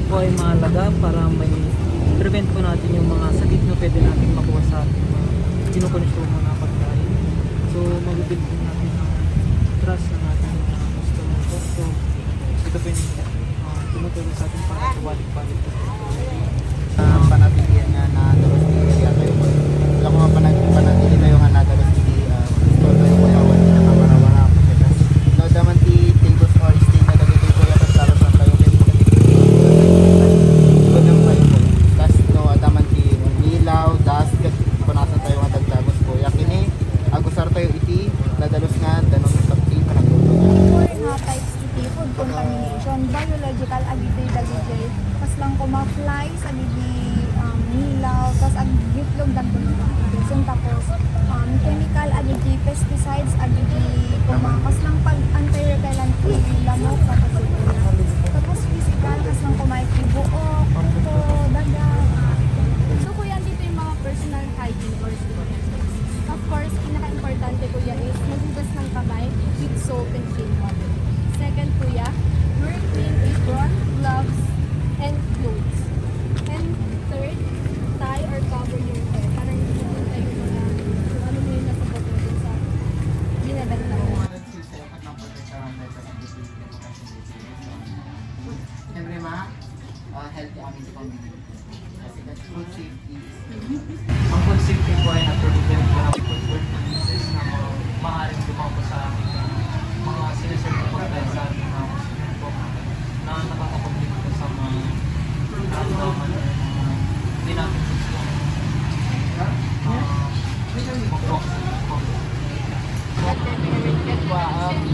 po ay mahalaga para may prevent po natin yung mga sakit na pwede natin makuha sa ating mga kinukonsumo na pagkain. So mabibuild din natin ang trust ng ating mga customer po. So ito po yung tumutulong sa atin para balik-balik po. Panatilian nga na dalos di area kayo po. Wala ko nga panatili kayo nga na dalos di store kayo po yawan di nakawarawara po siya. No daman ti tables or stay na dagito ko yatas dalos ang kayo kaya ito nang kayo po. Tas no daman ti ilaw, dust, punasan tayo nga dagdagos po. Yakini, agusar tayo iti, nadalos nga danon tapti panagluto niya. Types iti food contamination, biological agitoy dagitoy. Pas lang kuma-flies, agiti nilaw, tas agitlog dagdag tapos chemical agiti pesticides agiti kumakas lang pag anti-repellent lamok tapos physical kas lang kumaiti buok, kuko, daga. So kuya, dito yung mga personal hygiene or of course, pinaka-importante kuya is maghugas ng kamay with soap and clean water. Second kuya, wear clean apron, gloves, and clothes. And third, tie or cover your hair para hindi mo tayo mga kung ano mo yung nasa bot mo dun sa ginadagdag mo. Siyempre ma, healthy kami sa pamilya. Kasi that's food safety is Ang food safety po ay na-prevent po ng foodborne diseases na maaaring lumako sa ating mga sinaserve po tayo sa ating mga customer po na nakakakomplete po sa mga nararamdaman or mga hindi natin gusto mag-boxing po.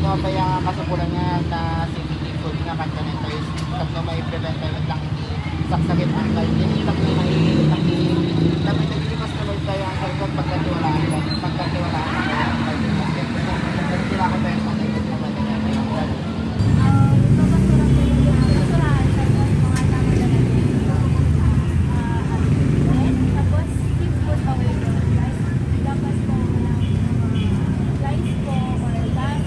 no kaya nga kasapulan nga na safety food nga kantanin tayo tapno may prevent tayo lang saksakit ang kayo hindi tapno may tapno naglipas na tayo ang kayo pagkatiwalaan ang kayo sila ko tayo sa kayo tapos keep food away from rice. Dapat po rice po or gas.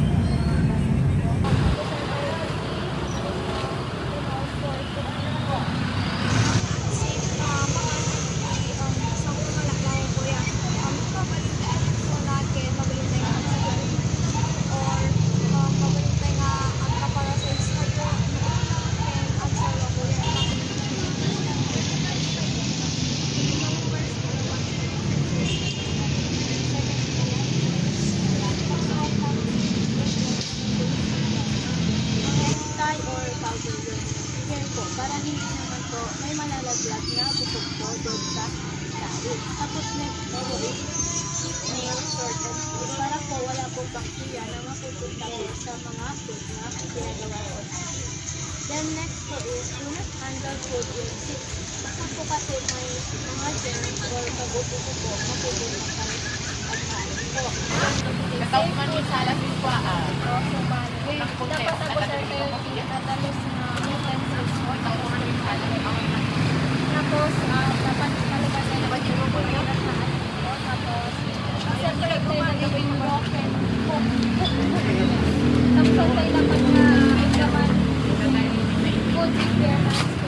Tie or cover your hair po para hindi naman po may malalaglag na bukog po doon sa tali. Tapos next po is nail short and food para po wala po bacteria na mapupunta po sa mga food na ginagawa po natin. Then next po is do not handle food with stick. Baka po kasi may mga germs or kabuto po mapupulot sa pagkain po. Katawag man yung salas yung kwa So, bali. Dapat ako sir kayo tinatalos na utensils mo. Tapos, dapat talaga tayo na pagkakagulat na atin po. Tapos, siyempre tayo nagawin broken hook. Tapos, tayo dapat na igaman food with your hands.